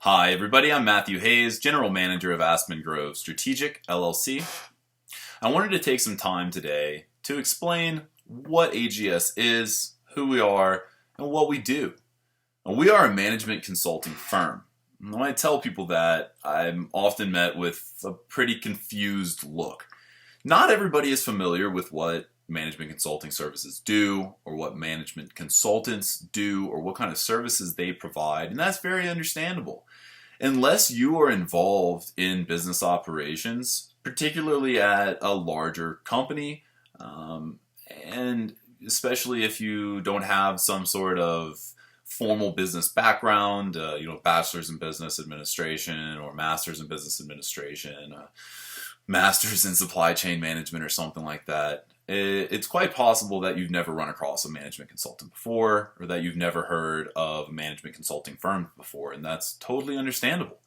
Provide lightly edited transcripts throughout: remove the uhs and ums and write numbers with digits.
Hi, everybody. I'm Matthew Hayes, General Manager of Aspen Grove Strategic, LLC. I wanted to take some time today to explain what AGS is, who we are, and what we do. And we are a management consulting firm. And when I tell people that, I'm often met with a pretty confused look. Not everybody is familiar with what management consulting services do, or what management consultants do, or what kind of services they provide, and that's very understandable. Unless you are involved in business operations, particularly at a larger company, and especially if you don't have some sort of formal business background, bachelor's in business administration or master's in business administration, master's in supply chain management or something like that, it's quite possible that you've never run across a management consultant before, or that you've never heard of a management consulting firm before, and that's totally understandable.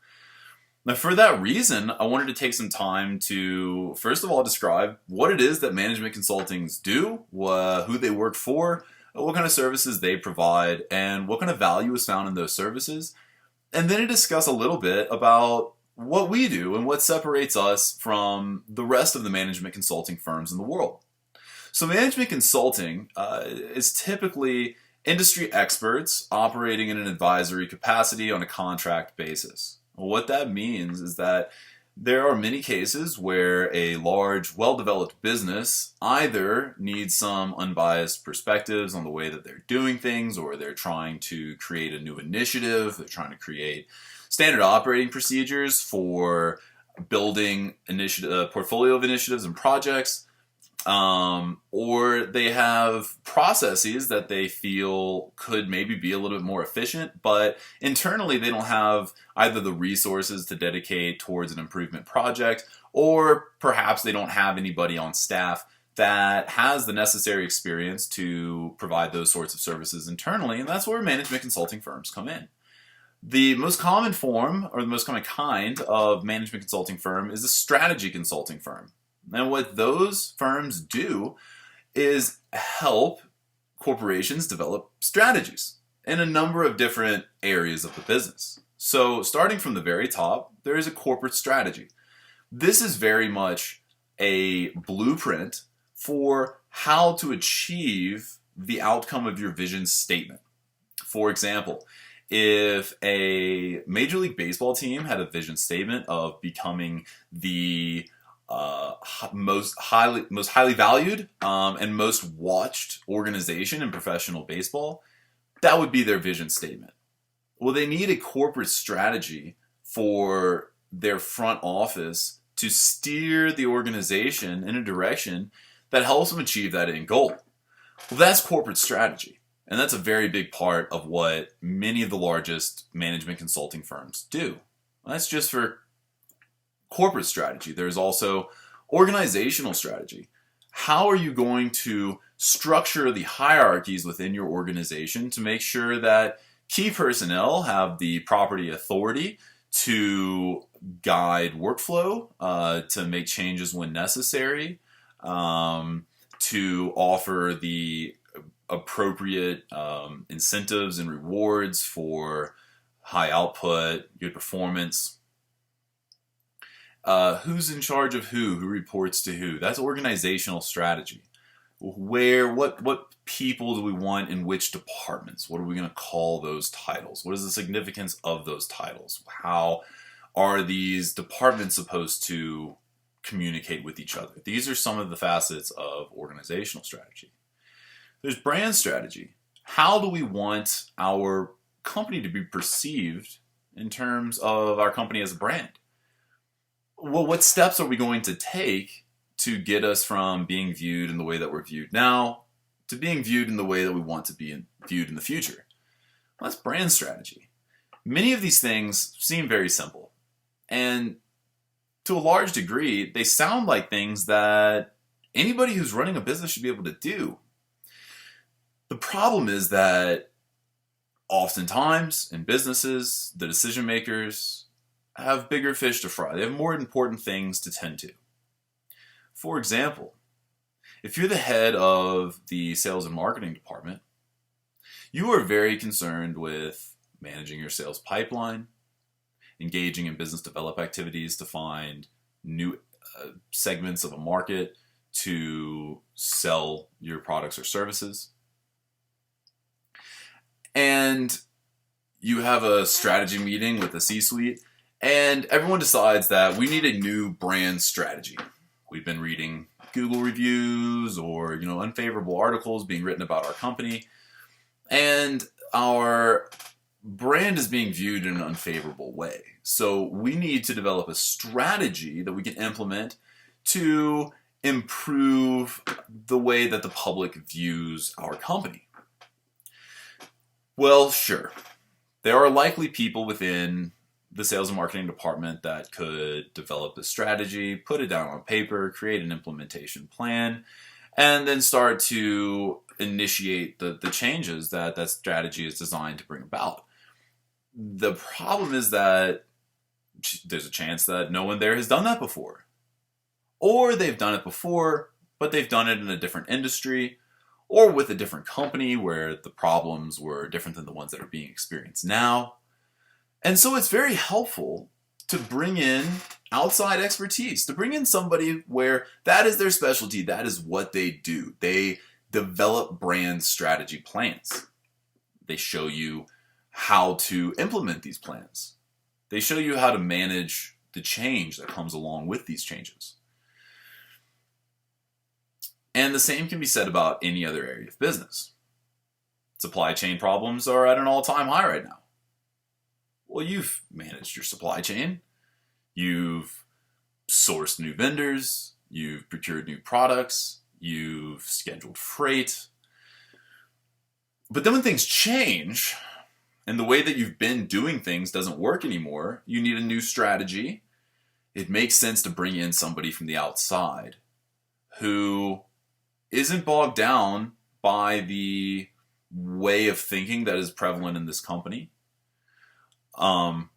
Now, for that reason, I wanted to take some time to, first of all, describe what it is that management consultings do, who they work for, what kind of services they provide, and what kind of value is found in those services, and then to discuss a little bit about what we do and what separates us from the rest of the management consulting firms in the world. So management consulting is typically industry experts operating in an advisory capacity on a contract basis. What that means is that there are many cases where a large, well-developed business either needs some unbiased perspectives on the way that they're doing things, or they're trying to create a new initiative, they're trying to create standard operating procedures for building a portfolio of initiatives and projects, or they have processes that they feel could maybe be a little bit more efficient, but internally they don't have either the resources to dedicate towards an improvement project, or perhaps they don't have anybody on staff that has the necessary experience to provide those sorts of services internally, and that's where management consulting firms come in. The most common form, or the most common kind of management consulting firm, is a strategy consulting firm. And what those firms do is help corporations develop strategies in a number of different areas of the business. So starting from the very top, there is a corporate strategy. This is very much a blueprint for how to achieve the outcome of your vision statement. For example, if a Major League Baseball team had a vision statement of becoming the most highly valued and most watched organization in professional baseball, that would be their vision statement. Well, they need a corporate strategy for their front office to steer the organization in a direction that helps them achieve that end goal. Well, that's corporate strategy. And that's a very big part of what many of the largest management consulting firms do. That's just for corporate strategy. There's also organizational strategy. How are you going to structure the hierarchies within your organization to make sure that key personnel have the property authority to guide workflow, to make changes when necessary, to offer the appropriate incentives and rewards for high output, good performance. Who's in charge of who reports to who? That's organizational strategy. What people do we want in which departments? What are we going to call those titles? What is the significance of those titles? How are these departments supposed to communicate with each other? These are some of the facets of organizational strategy. There's brand strategy. How do we want our company to be perceived in terms of our company as a brand? Well, what steps are we going to take to get us from being viewed in the way that we're viewed now to being viewed in the way that we want to be viewed in the future? Well, that's brand strategy. Many of these things seem very simple, and to a large degree, they sound like things that anybody who's running a business should be able to do. The problem is that oftentimes in businesses, the decision makers have bigger fish to fry. They have more important things to tend to. For example, if you're the head of the sales and marketing department, you are very concerned with managing your sales pipeline, engaging in business development activities to find new segments of a market to sell your products or services. And you have a strategy meeting with the C-suite, and everyone decides that we need a new brand strategy. We've been reading Google reviews or, unfavorable articles being written about our company, and our brand is being viewed in an unfavorable way. So we need to develop a strategy that we can implement to improve the way that the public views our company. Well, sure. There are likely people within the sales and marketing department that could develop a strategy, put it down on paper, create an implementation plan, and then start to initiate the changes that that strategy is designed to bring about. The problem is that there's a chance that no one there has done that before. Or they've done it before, but they've done it in a different industry, or with a different company where the problems were different than the ones that are being experienced now. And so it's very helpful to bring in outside expertise, to bring in somebody where that is their specialty, that is what they do. They develop brand strategy plans. They show you how to implement these plans. They show you how to manage the change that comes along with these changes. And the same can be said about any other area of business. Supply chain problems are at an all-time high right now. Well, you've managed your supply chain. You've sourced new vendors. You've procured new products. You've scheduled freight. But then when things change and the way that you've been doing things doesn't work anymore, you need a new strategy. It makes sense to bring in somebody from the outside who isn't bogged down by the way of thinking that is prevalent in this company. And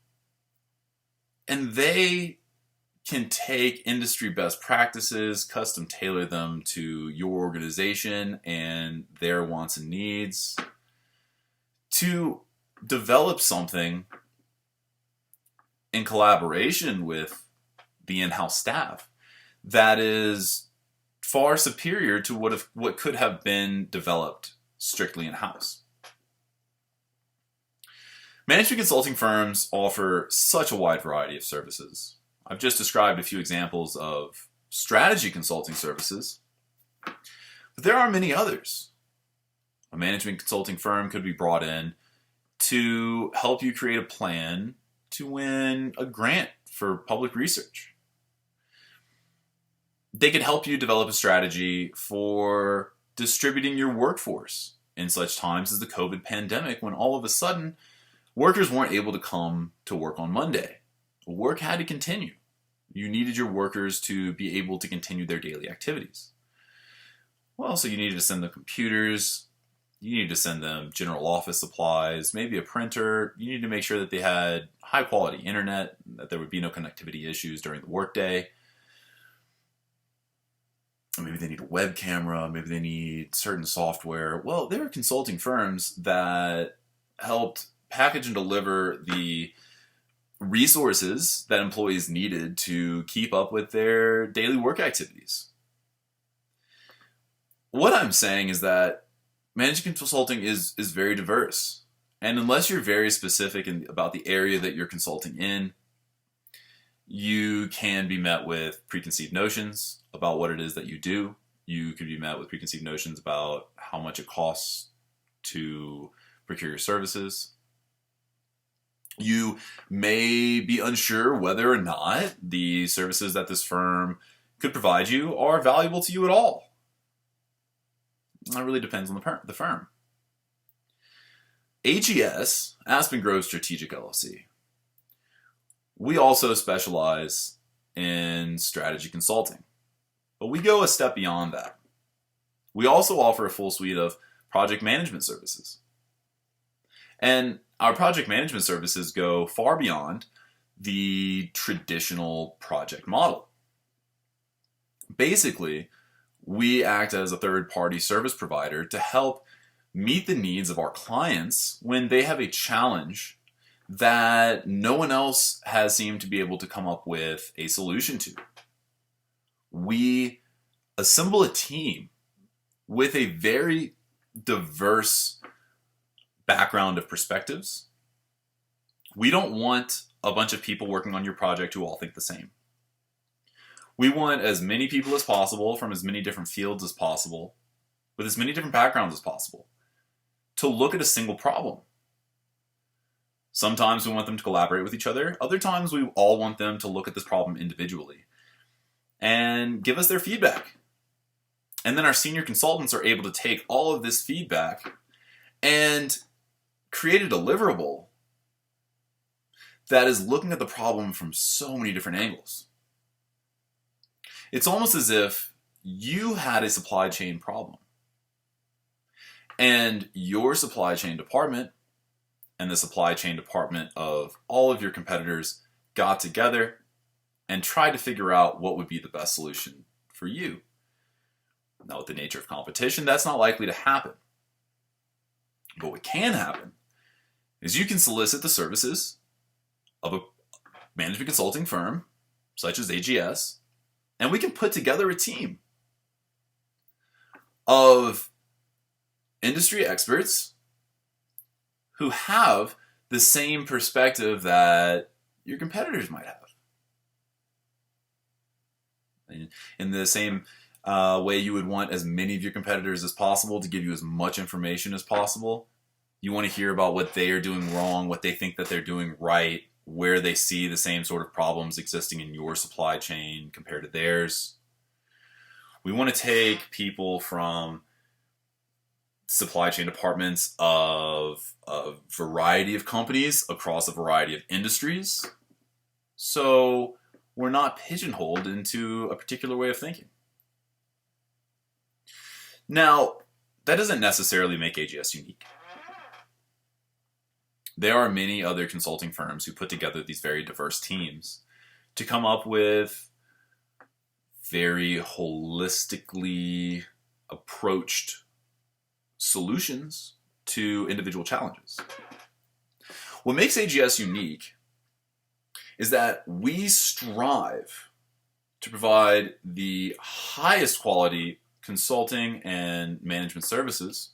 they can take industry best practices, custom tailor them to your organization and their wants and needs to develop something in collaboration with the in-house staff that is far superior to what could have been developed strictly in-house. Management consulting firms offer such a wide variety of services. I've just described a few examples of strategy consulting services, but there are many others. A management consulting firm could be brought in to help you create a plan to win a grant for public research. They could help you develop a strategy for distributing your workforce in such times as the COVID pandemic, when all of a sudden workers weren't able to come to work on Monday. Work had to continue. You needed your workers to be able to continue their daily activities. Well, so you needed to send them computers, you needed to send them general office supplies, maybe a printer. You needed to make sure that they had high quality internet, that there would be no connectivity issues during the workday. Maybe they need a web camera, maybe they need certain software. Well, there are consulting firms that helped package and deliver the resources that employees needed to keep up with their daily work activities. What I'm saying is that management consulting is very diverse. And unless you're very specific about the area that you're consulting in, you can be met with preconceived notions about what it is that you do. You could be met with preconceived notions about how much it costs to procure your services. You may be unsure whether or not the services that this firm could provide you are valuable to you at all. That really depends on the firm. AGS, Aspen Grove Strategic LLC. We also specialize in strategy consulting, but we go a step beyond that. We also offer a full suite of project management services. And our project management services go far beyond the traditional project model. Basically, we act as a third-party service provider to help meet the needs of our clients when they have a challenge that no one else has seemed to be able to come up with a solution to. We assemble a team with a very diverse background of perspectives. We don't want a bunch of people working on your project who all think the same. We want as many people as possible from as many different fields as possible, with as many different backgrounds as possible, to look at a single problem. Sometimes we want them to collaborate with each other. Other times we all want them to look at this problem individually and give us their feedback. And then our senior consultants are able to take all of this feedback and create a deliverable that is looking at the problem from so many different angles. It's almost as if you had a supply chain problem, and your supply chain department and the supply chain department of all of your competitors got together and tried to figure out what would be the best solution for you. Now, with the nature of competition, that's not likely to happen. But what can happen is you can solicit the services of a management consulting firm, such as AGS, and we can put together a team of industry experts who have the same perspective that your competitors might have. In the same way you would want as many of your competitors as possible to give you as much information as possible. You want to hear about what they are doing wrong, what they think that they're doing right, where they see the same sort of problems existing in your supply chain compared to theirs. We want to take people from supply chain departments of a variety of companies across a variety of industries, so we're not pigeonholed into a particular way of thinking. Now, that doesn't necessarily make AGS unique. There are many other consulting firms who put together these very diverse teams to come up with very holistically approached solutions to individual challenges. What makes AGS unique is that we strive to provide the highest quality consulting and management services,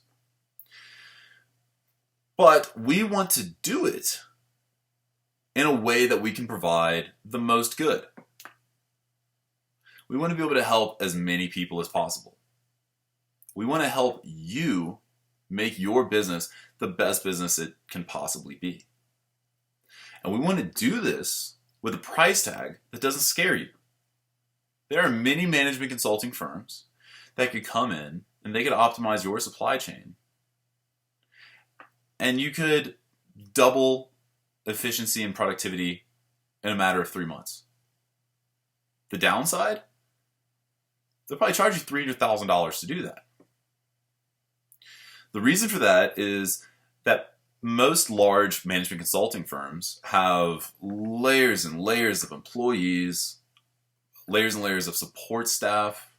but we want to do it in a way that we can provide the most good. We want to be able to help as many people as possible. We want to help you make your business the best business it can possibly be. And we want to do this with a price tag that doesn't scare you. There are many management consulting firms that could come in and they could optimize your supply chain. And you could double efficiency and productivity in a matter of 3 months. The downside? They'll probably charge you $300,000 to do that. The reason for that is that most large management consulting firms have layers and layers of employees, layers and layers of support staff.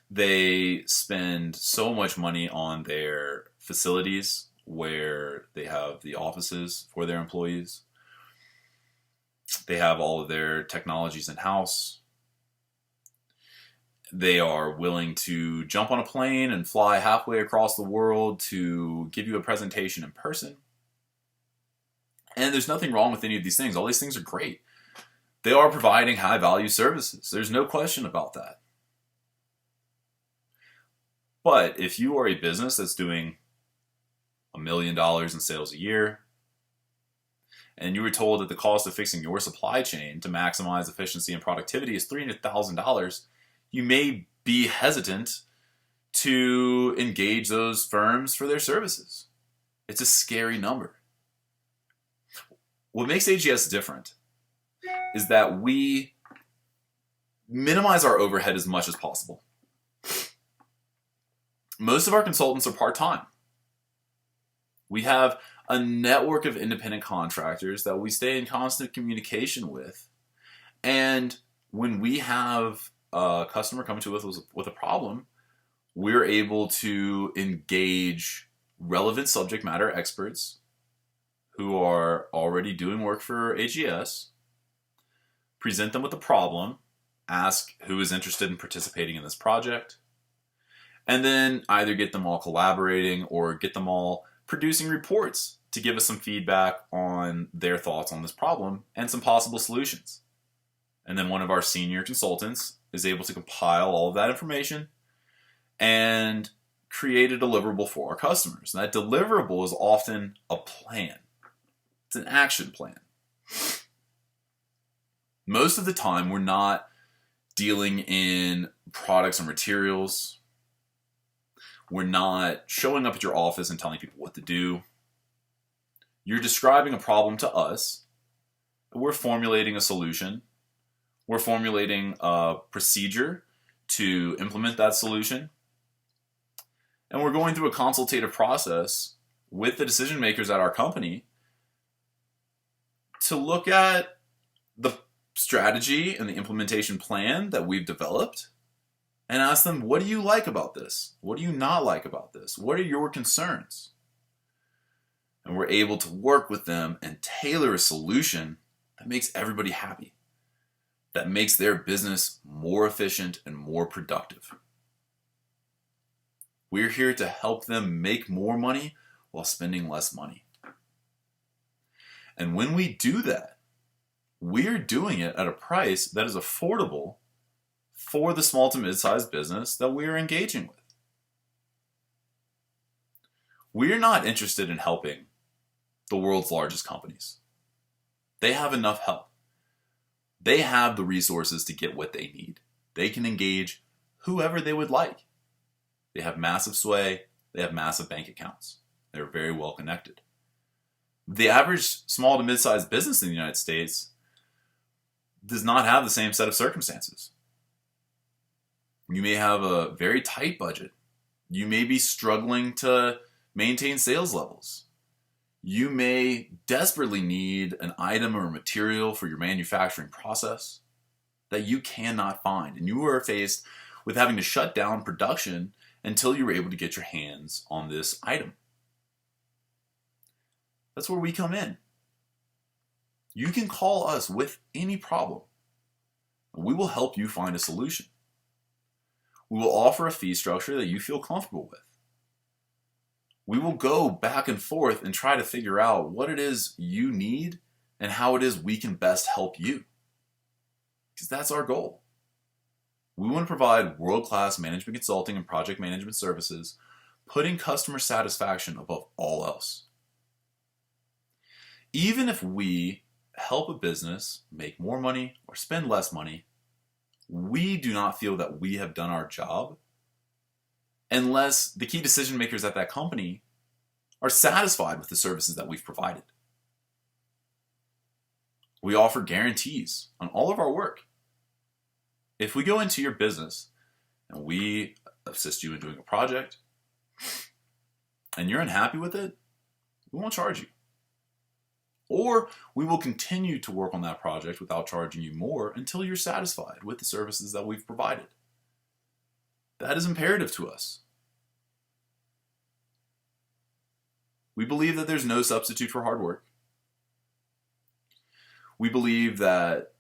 They spend so much money on their facilities where they have the offices for their employees. They have all of their technologies in-house. They are willing to jump on a plane and fly halfway across the world to give you a presentation in person. And there's nothing wrong with any of these things. All these things are great. They are providing high-value services. There's no question about that. But if you are a business that's doing $1 million in sales a year, and you were told that the cost of fixing your supply chain to maximize efficiency and productivity is $300,000, you may be hesitant to engage those firms for their services. It's a scary number. What makes AGS different is that we minimize our overhead as much as possible. Most of our consultants are part-time. We have a network of independent contractors that we stay in constant communication with. And when we have a customer come to us with a problem, we're able to engage relevant subject matter experts who are already doing work for AGS, present them with a problem, ask who is interested in participating in this project, and then either get them all collaborating or get them all producing reports to give us some feedback on their thoughts on this problem and some possible solutions. And then one of our senior consultants is able to compile all of that information and create a deliverable for our customers. And that deliverable is often a plan. It's an action plan. Most of the time, we're not dealing in products or materials. We're not showing up at your office and telling people what to do. You're describing a problem to us. We're formulating a solution. We're formulating a procedure to implement that solution. And we're going through a consultative process with the decision makers at our company to look at the strategy and the implementation plan that we've developed and ask them, what do you like about this? What do you not like about this? What are your concerns? And we're able to work with them and tailor a solution that makes everybody happy, that makes their business more efficient and more productive. We're here to help them make more money while spending less money. And when we do that, we're doing it at a price that is affordable for the small to mid-sized business that we're engaging with. We're not interested in helping the world's largest companies. They have enough help. They have the resources to get what they need. They can engage whoever they would like. They have massive sway. They have massive bank accounts. They're very well connected. The average small to mid-sized business in the United States does not have the same set of circumstances. You may have a very tight budget. You may be struggling to maintain sales levels. You may desperately need an item or material for your manufacturing process that you cannot find. And you are faced with having to shut down production until you're able to get your hands on this item. That's where we come in. You can call us with any problem. We will help you find a solution. We will offer a fee structure that you feel comfortable with. We will go back and forth and try to figure out what it is you need and how it is we can best help you. Because that's our goal. We want to provide world-class management consulting and project management services, putting customer satisfaction above all else. Even if we help a business make more money or spend less money, we do not feel that we have done our job unless the key decision makers at that company are satisfied with the services that we've provided. We offer guarantees on all of our work. If we go into your business and we assist you in doing a project and you're unhappy with it, we won't charge you. Or we will continue to work on that project without charging you more until you're satisfied with the services that we've provided. That is imperative to us. We believe that there's no substitute for hard work. We believe that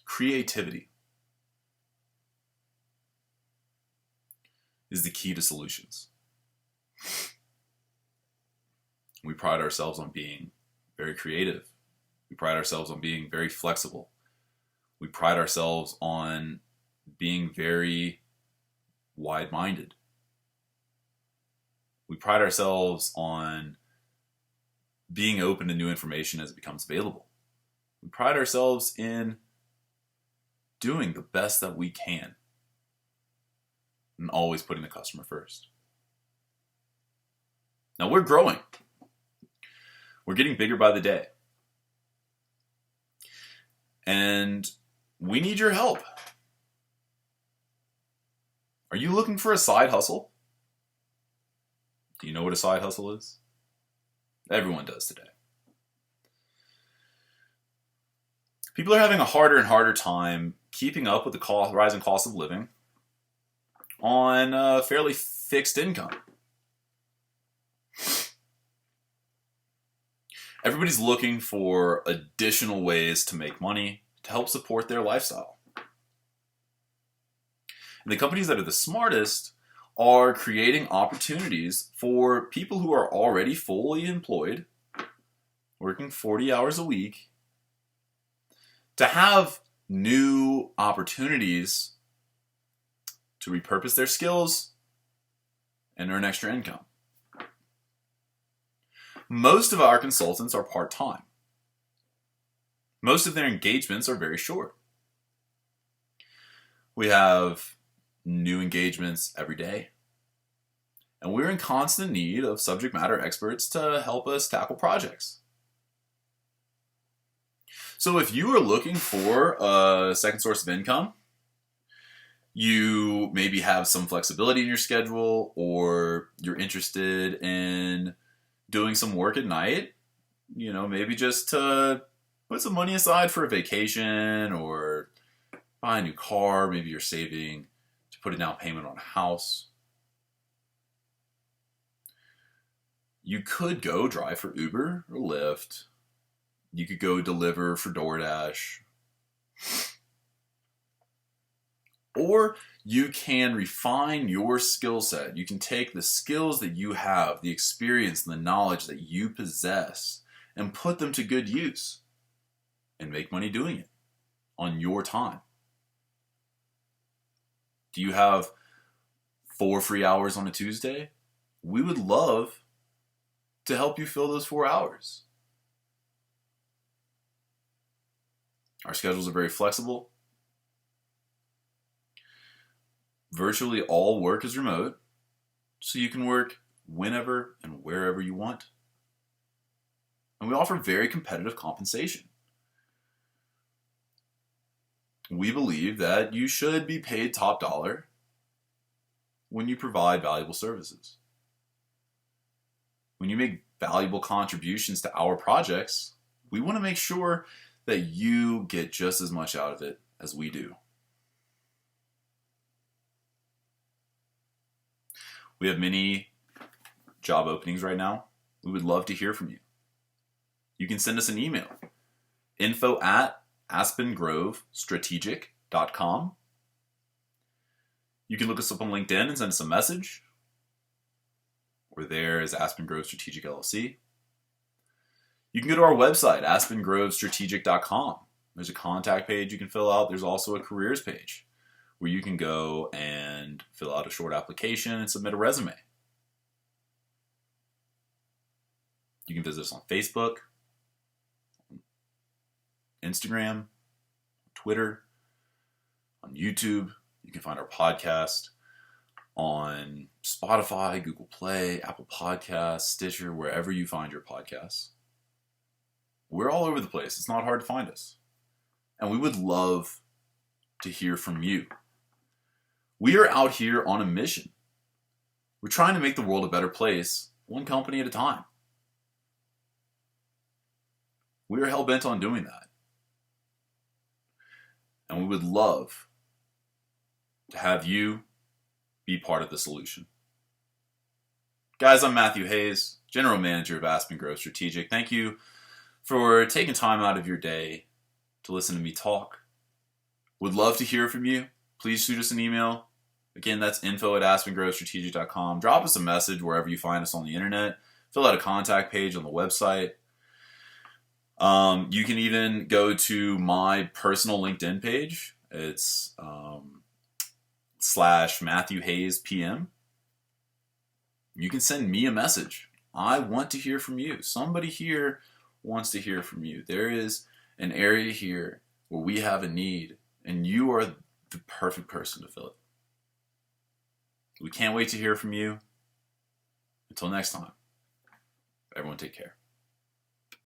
creativity is the key to solutions. We pride ourselves on being very creative. We pride ourselves on being very flexible. We pride ourselves on being very wide-minded. We pride ourselves on being open to new information as it becomes available. We pride ourselves in doing the best that we can and always putting the customer first. Now we're growing. We're getting bigger by the day. And we need your help. Are you looking for a side hustle? Do you know what a side hustle is? Everyone does today. People are having a harder and harder time keeping up with the rising cost of living on a fairly fixed income. Everybody's looking for additional ways to make money to help support their lifestyle. And the companies that are the smartest are creating opportunities for people who are already fully employed, working 40 hours a week, to have new opportunities to repurpose their skills and earn extra income. Most of our consultants are part-time. Most of their engagements are very short. We have new engagements every day. And we're in constant need of subject matter experts to help us tackle projects. So if you are looking for a second source of income, you maybe have some flexibility in your schedule, or you're interested in doing some work at night, maybe just to put some money aside for a vacation or buy a new car. Maybe you're saving to put a down payment on a house. You could go drive for Uber or Lyft. You could go deliver for DoorDash. Or you can refine your skill set. You can take the skills that you have, the experience and the knowledge that you possess, and put them to good use and make money doing it on your time. Do you have 4 free hours on a Tuesday? We would love to help you fill those 4 hours. Our schedules are very flexible. Virtually all work is remote, so you can work whenever and wherever you want. And we offer very competitive compensation. We believe that you should be paid top dollar when you provide valuable services. When you make valuable contributions to our projects, we want to make sure that you get just as much out of it as we do. We have many job openings right now. We would love to hear from you. You can send us an email, info@aspengrovestrategic.com. You can look us up on LinkedIn and send us a message. We're there as Aspen Grove Strategic LLC. You can go to our website, aspengrovestrategic.com. There's a contact page you can fill out. There's also a careers page where you can go and fill out a short application and submit a resume. You can visit us on Facebook, Instagram, Twitter, on YouTube. You can find our podcast on Spotify, Google Play, Apple Podcasts, Stitcher, wherever you find your podcasts. We're all over the place. It's not hard to find us. And we would love to hear from you. We are out here on a mission. We're trying to make the world a better place, one company at a time. We are hell-bent on doing that. And we would love to have you be part of the solution. Guys, I'm Matthew Hayes, General Manager of Aspen Grove Strategic. Thank you for taking time out of your day to listen to me talk. Would love to hear from you. Please shoot us an email. Again, that's info@aspengrovestrategic.com. Drop us a message wherever you find us on the internet. Fill out a contact page on the website. You can even go to my personal LinkedIn page. It's /Matthew Hayes PM. You can send me a message. I want to hear from you. Somebody here wants to hear from you. There is an area here where we have a need, and you are the perfect person to fill it. We can't wait to hear from you. Until next time, everyone take care.